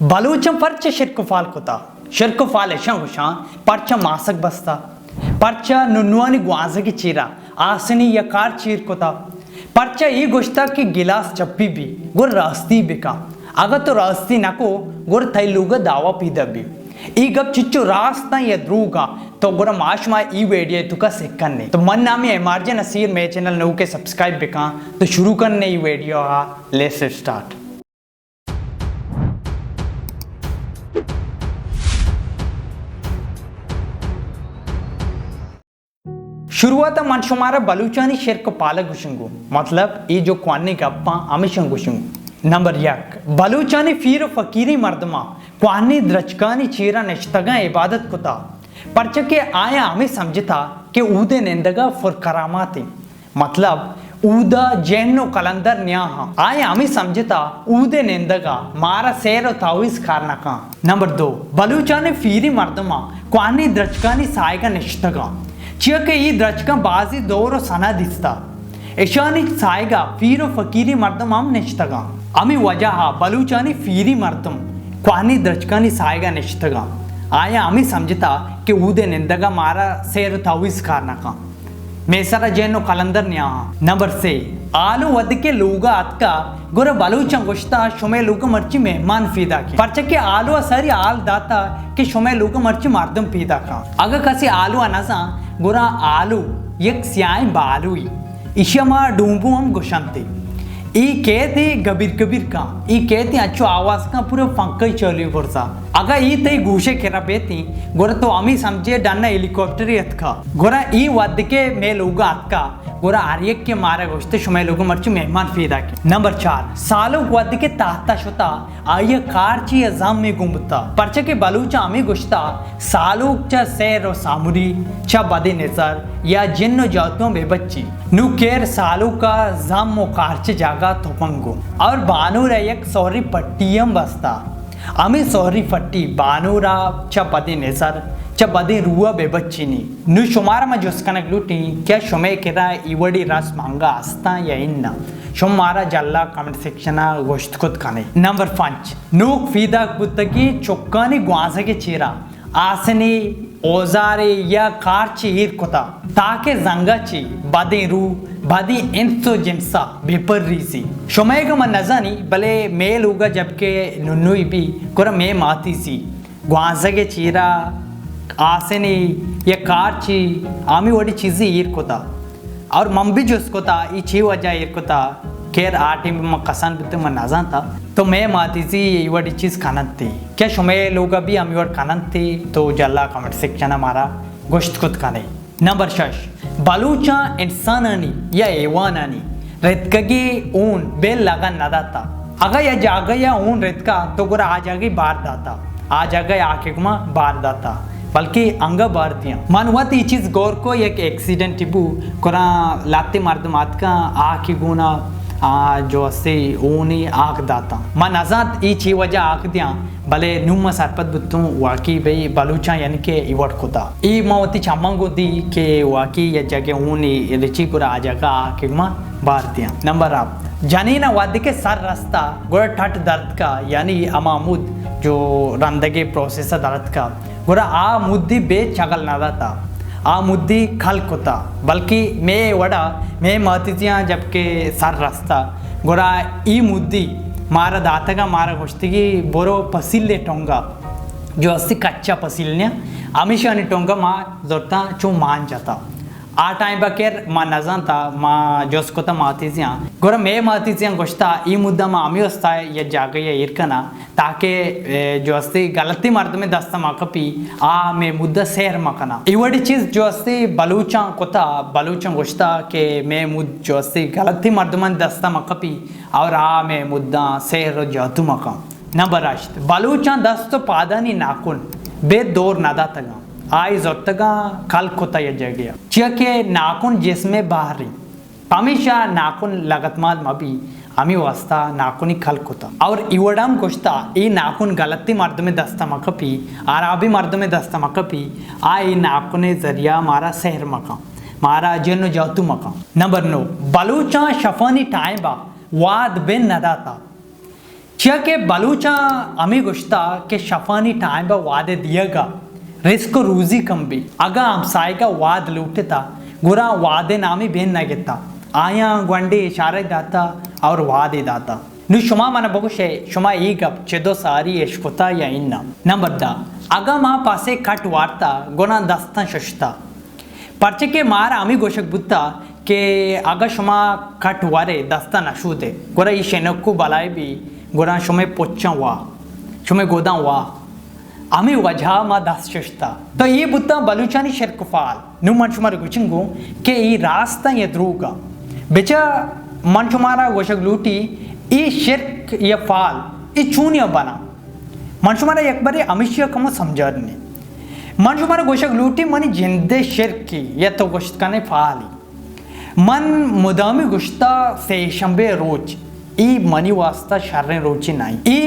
बलूचम perch शिरकुफाल कुता शिरकुफाल ऐशा गुशा perch mask बस्ता perch नुन्नुआनी ग्वाज़गी चीरा आसनी यकार चीर कुता पर्च ये गुश्ता की गिलास चप्पी भी गुर रास्ती बिका अगर तो रास्ती नको गुर थैलूगा दावा पीदा भी ई गप चिच्चो रास्ता या द्रूगा तो गुर माशमा ई वीडियो तुका सिक्कने तो मन नामी एमआरजे नसीर मे चैनल नो के सब्सक्राइब बिका तो शुरू करने ई वीडियो हा लेट्स स्टार्ट। शुरुआत मन शुमारा बलूचानी शेर को पालक गुशंगु मतलब ये जो क्वानी गप्पा अमिशंग गुशंगु। नंबर 1 बलूचानी फीर फकीरी मर्दमा क्वानी द्रचकानी चीरा नश्तगा इबादत कुता परचके आया हमें समझता कि ऊदे निंदगा फुर करामाती मतलब ऊदा जैनो कलंदर न्याहा आया हमें समझता ऊदे निंदगा मारा सैर ताविस खारना का। नंबर 2 बलूचानी फीरी मर्दमा क्वानी द्रचकानी सायगा नश्तगा चियके ई द्रचका बाजी दौरो सना दिस्ता ऐशानी सायगा फीरो फकीरी मर्दम हम निश्तगा अमी वजह बलूचानी फीरी मर्दम क्वानी द्रचकानी सायगा निश्तगा आया हमें समझता कि ऊदे निंदगा मारा सेर ताविस खारना का मेसरा जैनो कलंदर न्या। नंबर 3 आलू वद के लूगा अतका गुर बलूचा गुश्ता शुमे लूगा मर्ची मेहमान फीदा की परचके आलू सरी आल दाता कि शुमे लूगा मर्ची मर्दम फीदा का अगर कसी आलू अनसा गुरा आलू एक स्याय बालुई इशमा डूबू हम गुशंते ई कहते गबीर कबीर का ई कहते अच्छो आवाज का पूरे फंक चली बुरसा अगर ई तई घूशे खेरा बेती गोरा तो अमी समझे डन्ना हेलीकॉप्टर यत्का गोरा ई वद के मे लोगा अतका गोरा आर्यक के मारे गोश्ते शुमे लोगों मर्ची मेहमान फीदा के। नंबर 4 सालों वद के ताहता शुता आये कार ची अजाम में गुम्बता परचे के बलूचा अमी गुश्ता सालों चा सैर और सामुरी चा बदे नजर या जिन्नो जातों में बच्ची नु केर सालों का जाम कारच जागा थोपंगो और बानूरा एक सॉरी पट्टियम बस्ता अमी सॉरी फट्टी बानूरा चा बदे नजर चा बदे रुआ बेबच्चीनी नु शुमारा में जुस्कनक लूटी क्या शुमे केरा इवड़ी रस मांगा आस्ता या इन्ना शुमारा जल्ला कमेंट सेक्शन गोश्त खुद खाने। नंबर 5 नूक फीदा बुद्धकी चुक्कानी ग्वाज़ के चीरा आसनी औजारे या कार चीर कुता ताके जंगाची बदे रू बदी इंसो जिनसा बेपर रीसी शुमे का मन नजानी भले मेल होगा जबकि नुन्नुई भी कुरा मे माती सी ग्वाज़ के चीरा आसनी या कारची आमी वडी चीज़ी ईर कोता और मम भी जो उसकोता ये छी वजह ईर कोता केर आटे में मैं कसान बिते मैं नाजान था तो मैं माती सी ये वडी चीज़ खानत थी क्या शुमे लोग भी आमी वड खानत थी तो जल्ला कमेंट सेक्शन हमारा गोश्त खुद खाने। नंबर 6 बलूचा इंसानानी या एवानानी रेतकगी ऊन बेल लगा नदाता अगर या जागा या ऊन रेतका तो गुरा आ जागी बार दाता आ जागा आके गुमा बार दाता बल्कि अंगा भारतीय मानवत ये चीज़ गौर को एक एक्सीडेंट टिबू कोरा लाते मर्दमात का आँख की गुना जो से ऊनी आँख दाता मन आजाद ये ची वजह आँख दिया भले नुम्मा सरपत बुत्तू वाकी भाई बलूचा यानी के इवट खुदा ई मवती चमंगो दी के वाकी या जगह ऊनी रिची कुरा आ जागा आँख गुमा भारतीय। नंबर 8 जनीना वाद के सर रास्ता गोरा ठट दर्द का यानी अमामुद जो रंदगे प्रोसेस दर्द का गोरा आ मुद्दी बे चगल नदा था आ मुद्दी खल कुता बल्कि मैं वड़ा मैं महतिया जबकि सर रास्ता गोरा ई मुद्दी मारा दाता का मारा गोश्ती बोरो पसीले टोंगा जो अस्सी कच्चा पसीलने हमेशा नहीं टोंगा माँ जोरता चो मान जाता आ टाइम बकेर माँ नजान था माँ जोस को था मातीजियाँ गोरा मैं मातीजियाँ गोश्ता ई मुद्दा माँ अमी वस्ता है या जागे या इरकना ताकि जो अस्ती गलती मर्द में दस्ता माकपी आ मैं मुद्दा सैर मकना इवड़ी चीज़ जो अस्ती बलूचा कोता बलूचा गोश्ता के मैं मुद्द जो अस्ती गलती मर्द में दस्ता माकपी और आ मैं मुद्दा सैर जातु मका। नंबर 8 बलूचा दस्तो पादानी नाकुन बेद दौर नदा तगा आई जोतगा कल कोता या जगह चियके नाकुन जिसमें बाहरी हमेशा नाकुन लगतमाल मबी अमी वास्ता नाकुनी खल कोता और इवड़म गोश्ता ई नाकुन गलती मर्द में दस्ता मकपी आराबी मर्द में दस्ता मकपी आई नाकुने जरिया मारा शहर मका मारा जन्नो जातु मका। नंबर 9 बलूचा शफानी टाइबा वाद बिन नदाता चिया के बलूचा अमी गुश्ता के शफानी टाइम बा वादे दिएगा रिस्क रूजी कम भी अगा हमसाय का वाद लूटता गुरा वादे नामी बेन न गिता आया ग्वंडे इशारे दाता और वादे दाता नु शुमा मन बहुशे शुमा ಈಗ ಚೆದೋ ಸಾರಿ ಎಷ್ಕೊತಾ ಯಾ ಇನ್ನ ನಂಬರ್ ದ ಅಗ ಮಾ ಪಾಸೆ ಕಟ್ ವಾರ್ತಾ गोना दस्ता शश्ता पर्चे के मार आमी गोशक बुत्ता के अगा शुमा कट वारे दस्ता नशूदे गोरा ई शेनक्कु बलाय भी गोरा शुमे पोच्चा वा शुमे गोदा वा आमी वजह मा दस शश्ता तो ये बुत्ता बलूचानी शर्कफाल नु मन शुमार गुचिंगो के ई रास्ता ये द्रूगा बेचा मन शुमारा गोशक लूटी ई शिर्क या फाल ई चूनिया बना मन शुमारा एक बारी अमिशिया कम समझाने मन शुमारा गोशक लूटी मनी जिंदे शिर्क की या तो गोश्त कने फाली मन मुदामी गुश्ता से शंबे रोच ई मनी वास्ता शर्रे रोची नहीं ई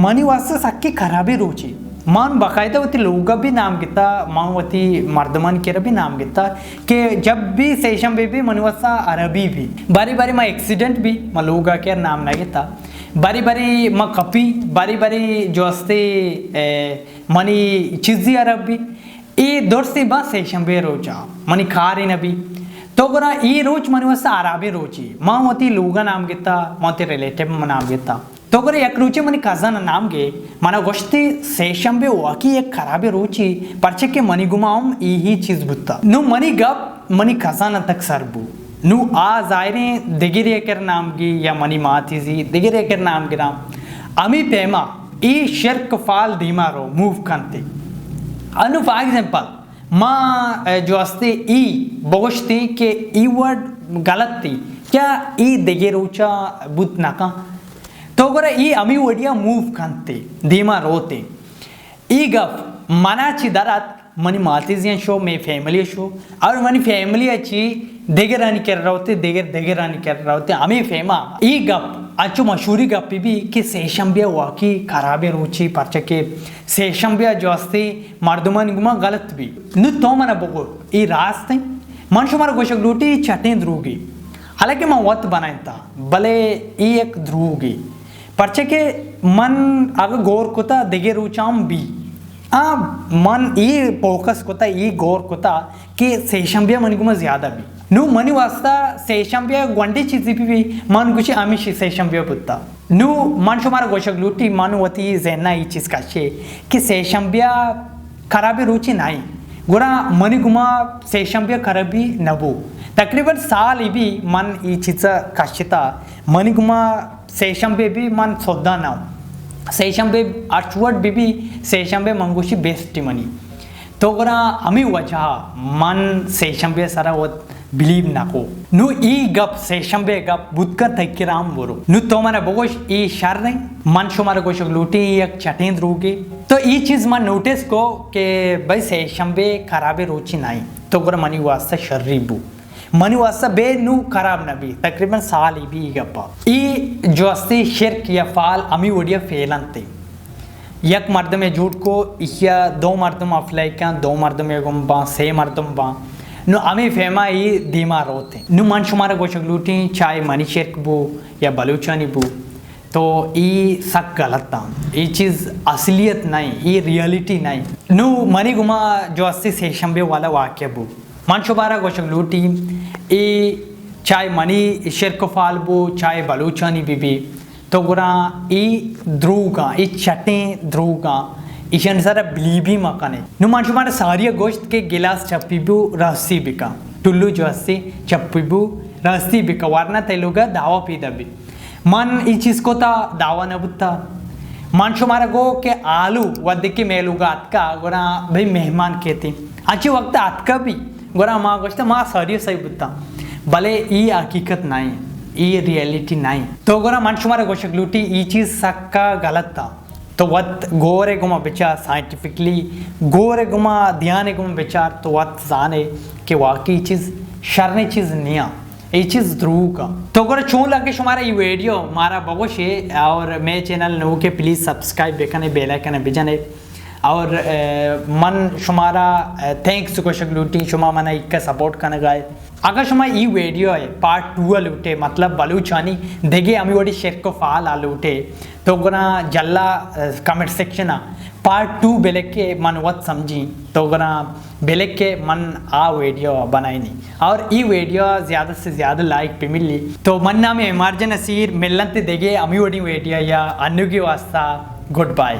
मनी वास्ता सक्की खराबी रोची मान बाकायदा वती लोगा भी नाम गिता मान वती मर्दमान केरा भी नाम गिता कि जब भी सेशम भी मनवसा अरबी भी बारी बारी माँ एक्सीडेंट भी माँ लोगा के नाम ना गिता बारी बारी माँ कपी बारी बारी जो अस्ते मनी चीज़ी अरब भी ये दौर से बा सेशम बे रोजा मनी खारी नबी तो गुरा ये रोज मनवसा अरबी रोजी माँ वती लोगा नाम गिता माँ ते रिलेटिव नाम गिता तो अगर एक रुचि मनी कज़न नाम गे मना गोश्ती सेशम बे वाकी एक खराबी रुचि पर्चे के मनी गुमाऊं यही चीज बुत्ता नु मनी गप मनी कज़न तक सरबू नु आ जायरे दिगिरे कर नाम गी या मनी मातीजी दिगिरे कर नाम गिरा अमी पेमा ई शिर्क फाल दीमारो मूव करते अनु फॉर एग्जांपल माँ जो अस्ते ई बोगश्ती के ई वर्ड गलत थी क्या ई दिगिरोचा बुत नाका तो अगर ये अमी वडिया मूव करते धीमा रोते ಈಗ मनाची दरात मनी मातीजियन शो में फैमिली शो और मनी फैमिली अच्छी देगरानी कर रहे देगरानी कर रहे अमी फेमा ई गप अच्छो मशहूरी गप्पी भी कि सेशंबिया वाकी खराबे रुचि परचके सेशंबिया जो अस्ते मर्दमान गुमा गलत भी नु तो मना बगो ई रास्ते मन शुमार गोशक लूटी चटनी द्रूगी हालांकि मैं वत बनाया था भले ई एक द्रूगी पर्चे के मन अगर गौर कोता दिगे रुचाम भी मन ई फोकस कोता ई गौर कोता कि सेशंबिया मन गुमा ज्यादा भी नु मनी वास्ता सेशंबिया ग्वंडी चीज़ी भी मन कुछ आमिशी सेशंबिया बुत्ता नु मन शुमार गोशक लूटी मन वती जेना ई चीज़ काशे कि सेशंबिया खराबी रुचि नहीं गुरा मनी गुमा सेशंबिया खराबी नबू तकरीबन साल ही भी मन ई चीज़ काशिता मनी गुमा सेशंबे भी मन सोदा ना सेशंबे अचवट भी सेशंबे मंगुशी बेस्ट मनी तो गरा अमी वजह मन सेशंबे सारा वो बिलीव ना को नु ई गप सेशंबे गप बुद्धकर तक्किराम बोरो नु तो मना बगोश ई शर नहीं मन शुमार गोश लूटी एक चटें रूगे तो ई चीज मन नोटिस को के भाई सेशंबे खराबे रुचि नहीं तो गरा मनी वास्ता शर्री बू मनी वास्ता बे नु खराब नबी तकरीबन साल ही भी गप्पा ई जो अस्ते शिर्क या फाल अमी वडिया फेलनते एक मर्द में झूठ को या दो मर्दम अफलाइका दो मर्दम गुम्बा से मर्दम बा नु अमी फेमा ई धीमा रोते नु मन शुमारा गोशक लूटी चाहे मनी शिर्क बू या बलूचानी बू तो ई सक गलत था ये चीज़ असलियत नहीं ये रियलिटी नहीं नु मनी गुमा जो अस्ते सेशंबे वाला वाक्य बू मन शुमारा गोशक लूटी ई चाहे मनी शिर्क फाल बो चाहे बलूचानी भी तो गुरा ई द्रूगा ई चटे द्रूगा ईशन सारा बिलीबी मकाने नु मन शुमारा सारिया गोश्त के गिलास चप्पीबू रस्सी बिका टुल्लू जो हस्सी चप्पीबू रस्सी बिका वरना तेलुगा दावा पीदा भी मन ई चीज़ को ता दावा न बुत्ता मन शुमारा गो के आलू वद्दिकी मेलुगा अतका गुरा भाई मेहमान कहती अच्छी वक्त अतका भी गुरा माँ गोश्त माँ सारिया सही बुत्ता भले ई हकीकत नहीं ये रियलिटी नहीं तो गोरा मन शुमारा गोशक लूटी ये चीज़ सक्का गलत था तो वत गोरे गुमा विचार साइंटिफिकली गोरे गुमा ध्यान गुमा विचार तो वत जाने कि वाकई चीज़ शर्ने चीज़ नहीं आ ये चीज़ ध्रुव का तो अगर चूँ लगे शुमारा ये वीडियो हमारा बगोश है और मेरे चैनल नो के please subscribe bakanae bell icon बिजने और मन शुमारा थैंक्स को शगलूटी शुमा मना इक्का सपोर्ट करने गए अगर शुमा ई वीडियो है पार्ट 2 लूटे मतलब बलूचानी देगे अमी वोडी शेयर को फाल आ लूटे तो गुना जल्ला कमेंट सेक्शन आ पार्ट 2 बेलेक के मन वत समझी तो गुना बेलेक के मन आ वीडियो बनाई नहीं और ई वीडियो ज़्यादा से ज़्यादा लाइक पे मिली तो मन नाम है मार्जन असीर मिलते देगे अमी वोडी वीडियो या अन्नु की वास्ता गुड बाय।